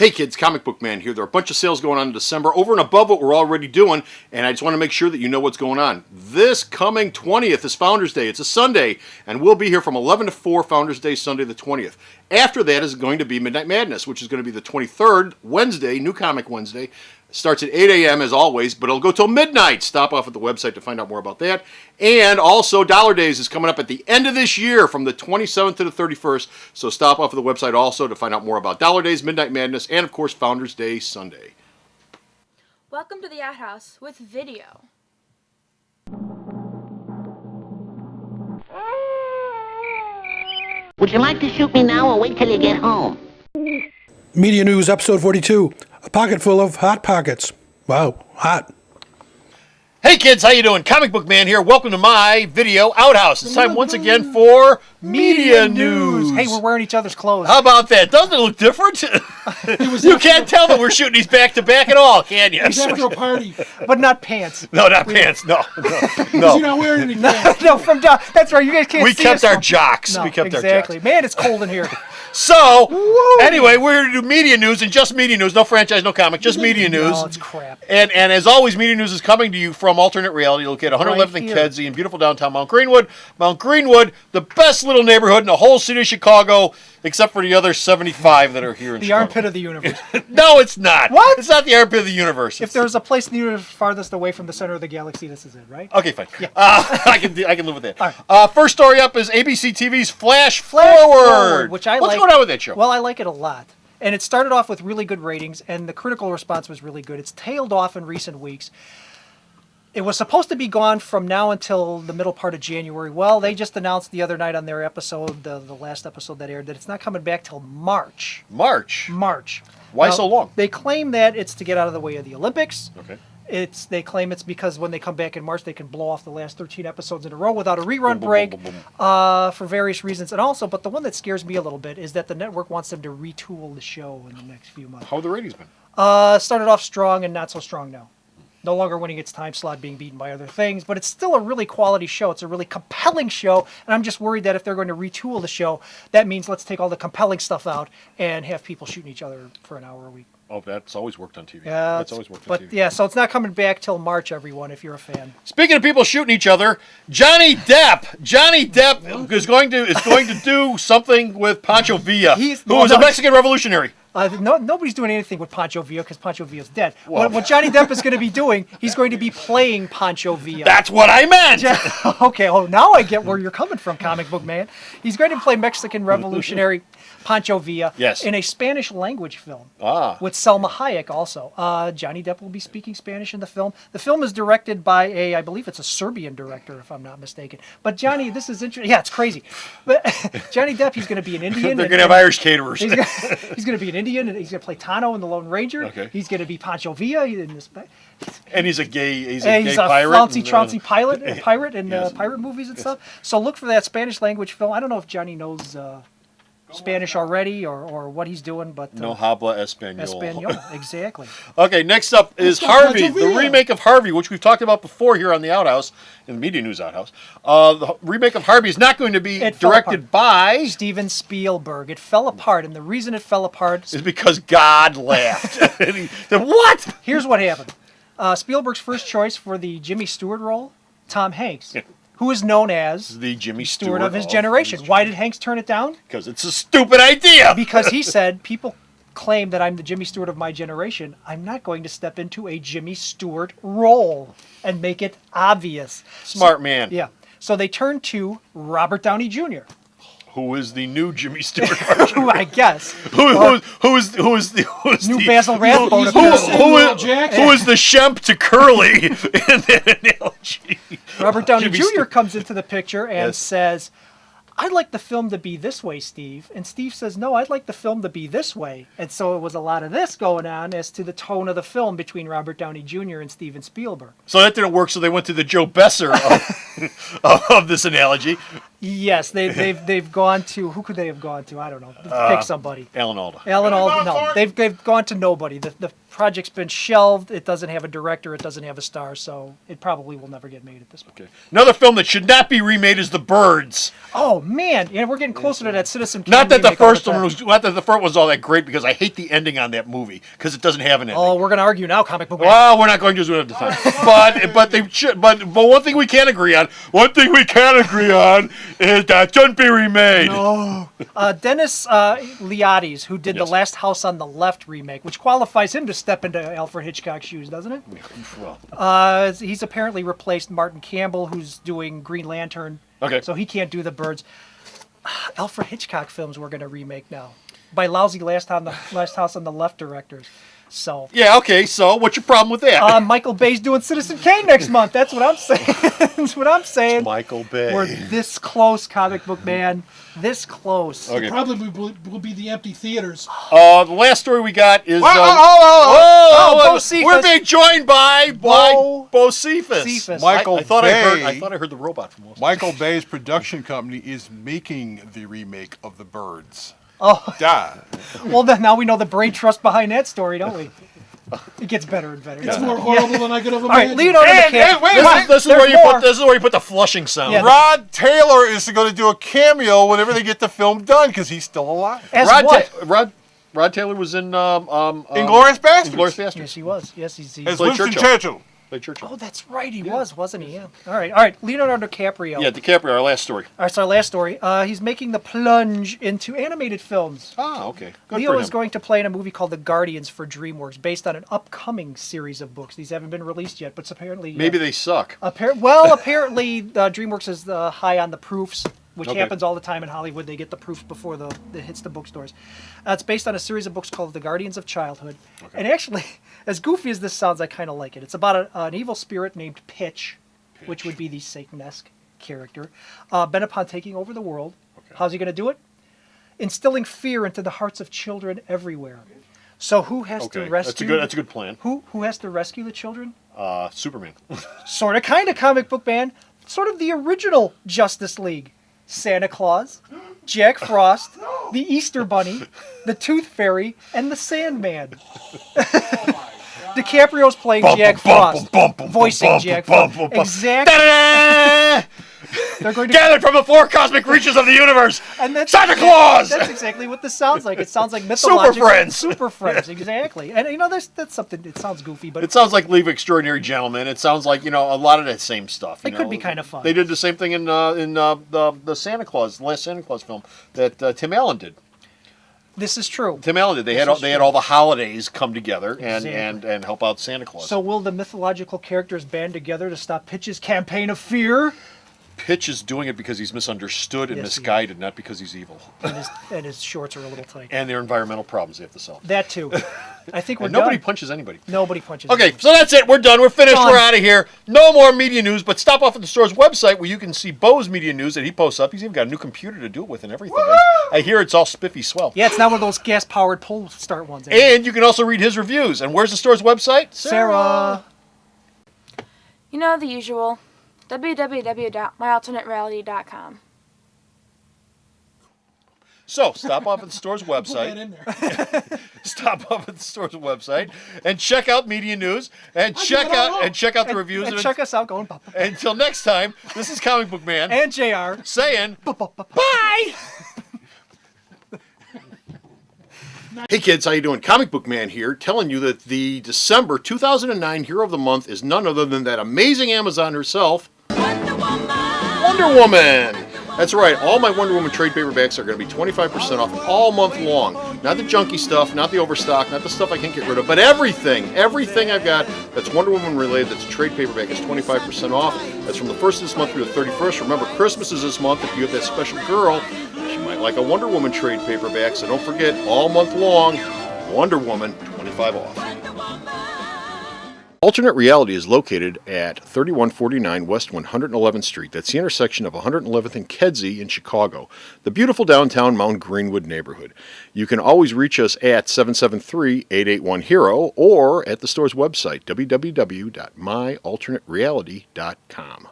Hey kids, Comic Book Man here. There are a bunch of sales going on in December over and above what we're already doing, and I just want to make sure that you know what's going on. This coming 20th is Founders Day. It's a Sunday, and we'll be here from 11 to 4 Founders Day, Sunday the 20th. After that is going to be Midnight Madness, which is going to be the 23rd, Wednesday, New Comic Wednesday. Starts at 8 a.m. as always, but it'll go till midnight. Stop off at the website to find out more about that. And also, Dollar Days is coming up at the end of this year from the 27th to the 31st. So stop off at the website also to find out more about Dollar Days, Midnight Madness, and of course, Founders Day Sunday. Welcome to the Outhouse with video. Would you like to shoot me now or wait till you get home? Media News, Episode 42. A pocket full of hot pockets. Wow, hot. Hey kids, how you doing? Comic Book Man here. Welcome to my video Outhouse. It's time once again for Media News. Hey, we're wearing each other's clothes. How about that? Doesn't it look different? You can't tell that we're shooting these back to back at all, can you? It's after a party. But not pants. No, not pants. No. You're not wearing any pants. No, from down. That's right. You guys can't We see kept us our from- jocks. No, We kept our exactly. jocks. Man, it's cold in here. So, anyway, we're here to do media news, and just media news. No franchise, no comic, just media news. No, it's crap. And as always, media news is coming to you from Alternate Reality, located 111th and here. Kedzie in beautiful downtown Mount Greenwood. Mount Greenwood, the best little neighborhood in the whole city of Chicago, except for the other 75 that are here in The Chicago. armpit of the universe. No, it's not. What? It's not the armpit of the universe. If there's a place in the universe farthest away from the center of the galaxy, this is it, right? Okay, fine. I can live with that. All right. First story up is ABC TV's Flash Flash Forward. which I What's like. going on with that show? Well, I like it a lot. And it started off with really good ratings, and the critical response was really good. It's tailed off in recent weeks. It was supposed to be gone from now until the middle part of January. Well, they just announced the other night on their episode, the last episode that aired, that it's not coming back till March. March. Why Now, so long? They claim that it's to get out of the way of the Olympics. Okay. They claim it's because when they come back in March, they can blow off the last 13 episodes in a row without a rerun Boom, boom, break boom, boom, boom. for various reasons. And also, but the one that scares me a little bit is that the network wants them to retool the show in the next few months. How have the ratings been? Started off strong and not so strong now. No longer winning its time slot, being beaten by other things, but it's still a really quality show. It's a really compelling show, and I'm just worried that if they're going to retool the show, that means let's take all the compelling stuff out and have people shooting each other for an hour a week. Oh, that's always worked on TV. Yeah, That's always worked on TV. But yeah, so it's not coming back till March, everyone, if you're a fan. Speaking of people shooting each other, Johnny Depp is going to do something with Pancho Villa, who is a Mexican revolutionary. Nobody's doing anything with Pancho Villa because Pancho Villa's dead. What Johnny Depp is going to be doing, he's going to be playing Pancho Villa. That's what I meant. Okay, now I get where you're coming from, Comic Book Man. He's going to play Mexican revolutionary Pancho Villa in a Spanish language film with Selma Hayek also. Johnny Depp will be speaking Spanish in the film. The film is directed by I believe it's a Serbian director, if I'm not mistaken. But Johnny, this is interesting. Yeah, it's crazy. But Johnny Depp, he's going to be an Indian. They're going to have Irish caterers. He's going to be an Indian, and he's going to play Tano in The Lone Ranger. Okay. He's going to be Pancho Villa in this. And he's a gay pirate. flouncy Trouncy pirate in pirate movies and stuff. So look for that Spanish language film. I don't know if Johnny knows Spanish already or what he's doing, but no habla español. Espanol, exactly. Okay, next up is Harvey, the remake of Harvey, which we've talked about before here on the Outhouse, in the Media News Outhouse. The remake of Harvey is not going to be directed by Steven Spielberg. It fell apart, and the reason it fell apart is because God laughed. And he said, "What?" Here's what happened. Spielberg's first choice for the Jimmy Stewart role, Tom Hanks, who is known as the Jimmy Stewart of his generation. Why did Hanks turn it down? Because it's a stupid idea. Because he said, people claim that I'm the Jimmy Stewart of my generation. I'm not going to step into a Jimmy Stewart role and make it obvious. Smart man. Yeah. So they turned to Robert Downey Jr., who is the new Jimmy Stewart? who I guess. Who is new Basil Rathbone? Who is the Shemp to Curly in that analogy? Robert Downey Jr. comes into the picture and says, I'd like the film to be this way, Steve. And Steve says, no, I'd like the film to be this way. And so it was a lot of this going on as to the tone of the film between Robert Downey Jr. and Steven Spielberg. So that didn't work, so they went to the Joe Besser of this analogy. Yes, they've gone to, who could they have gone to? I don't know. Pick somebody. Alan Alda. No, they've gone to nobody. The project's been shelved. It doesn't have a director. It doesn't have a star, so it probably will never get made at this point. Okay. Another film that should not be remade is The Birds. Oh man, yeah, we're getting closer to that Citizen Kane Not that the remake all first time. one was. Not that the first was all that great because I hate the ending on that movie because it doesn't have an ending. Oh, we're gonna argue now, comic book man. Well, we're not going to do it at the time. but they should. But one thing we can agree on. One thing we can agree on is that shouldn't be remade. No. Dennis Leotis, who did Yes. the Last House on the Left remake, which qualifies him to step into Alfred Hitchcock's shoes, doesn't it? Well, He's apparently replaced Martin Campbell, who's doing Green Lantern. Okay. So he can't do The Birds. Alfred Hitchcock films we're going to remake now by lousy Last House on the Left directors. So yeah. Okay. So what's your problem with that? Michael Bay's doing Citizen Kane next month. That's what I'm saying. That's what I'm saying. Michael Bay. We're this close, comic book man. This close. Okay. Probably will be the empty theaters. The last story we got is. Bo Cephas. We're being joined by Bo Cephas. Cephas. Michael I thought Bay. I thought I heard the robot from Wall Street. Michael Bay's production company is making the remake of The Birds. Oh, Duh. well, then now we know the brain trust behind that story, don't we? It gets better and better. It's more horrible than I could have All right, imagined. Leonardo DiCaprio. This is where you put. This is where you put the flushing sound. Yeah. Rod Taylor is going to do a cameo whenever they get the film done because he's still alive. As Rod, what? Rod Taylor was in Inglourious Basterds. Inglourious Basterds. Yes, he was. Yes, he's. As played Winston Churchill. Churchill. Played Churchill. Oh, that's right. He was, wasn't he? Yeah. All right. Leonardo DiCaprio. Yeah, DiCaprio. Our last story. All right, so our last story. He's making the plunge into animated films. Ah, okay. Good Leo for is him. going to play in a movie called The Guardians for DreamWorks, based on an upcoming series of books. These haven't been released yet, but apparently Maybe they suck. apparently DreamWorks is high on the proofs, which Okay. happens all the time in Hollywood. They get the proofs before it hits the bookstores. It's based on a series of books called The Guardians of Childhood. Okay. And actually, as goofy as this sounds, I kind of like it. It's about an evil spirit named Pitch, which would be the Satan-esque character, bent upon taking over the world. Okay. How's he going to do it? Instilling fear into the hearts of children everywhere. So who has to rescue? That's a good plan. Who has to rescue the children? Superman. Sort of, kind of comic book man. Sort of the original Justice League. Santa Claus, Jack Frost, the Easter Bunny, the Tooth Fairy, and the Sandman. DiCaprio's playing Jack Frost, voicing Jack Frost. Exactly. They're going to Gathered from the four cosmic reaches of the universe. And that's Santa Claus. That's exactly what this sounds like. It sounds like mythological Super Friends. Super Friends, exactly. And that's something. It sounds goofy, but It sounds like Leave Extraordinary Gentlemen. It sounds like a lot of that same stuff. It could be kind of fun. They did the same thing in the Santa Claus, the last Santa Claus film that Tim Allen did. this is true. Tim Allen did. They had all the holidays come together and help out Santa Claus. So will the mythological characters band together to stop Pitch's campaign of fear? Pitch is doing it because he's misunderstood and Yes, he misguided, not because he's evil. And his shorts are a little tight. And their environmental problems they have to solve. That too. I think we're And nobody done. punches anybody. Nobody punches. Okay, so that's it. We're done. We're finished. Done. We're out of here. No more media news, but stop off at the store's website where you can see Bo's media news that he posts up. He's even got a new computer to do it with and everything. I hear it's all spiffy swell. Yeah, it's not one of those gas-powered pull start ones. And you can also read his reviews. And where's the store's website? Sarah. You know the usual. www.myalternatereality.com. So stop off at the store's Put that website. in there. Stop off at the store's website and check out media news and check out the reviews. And check us out going. Until next time, this is Comic Book Man And JR. saying bye. Hey kids, how you doing? Comic Book Man here, telling you that the December 2009 Hero of the Month is none other than that amazing Amazon herself, Wonder Woman! That's right, all my Wonder Woman trade paperbacks are going to be 25% off all month long. Not the junky stuff, not the overstock, not the stuff I can't get rid of, but everything I've got that's Wonder Woman related that's a trade paperback is 25% off. That's from the 1st of this month through the 31st. Remember, Christmas is this month. If you have that special girl, she might like a Wonder Woman trade paperback, so don't forget, all month long, Wonder Woman, 25 off. Alternate Reality is located at 3149 West 111th Street. That's the intersection of 111th and Kedzie in Chicago, the beautiful downtown Mount Greenwood neighborhood. You can always reach us at 773-881-HERO or at the store's website, www.myalternatereality.com.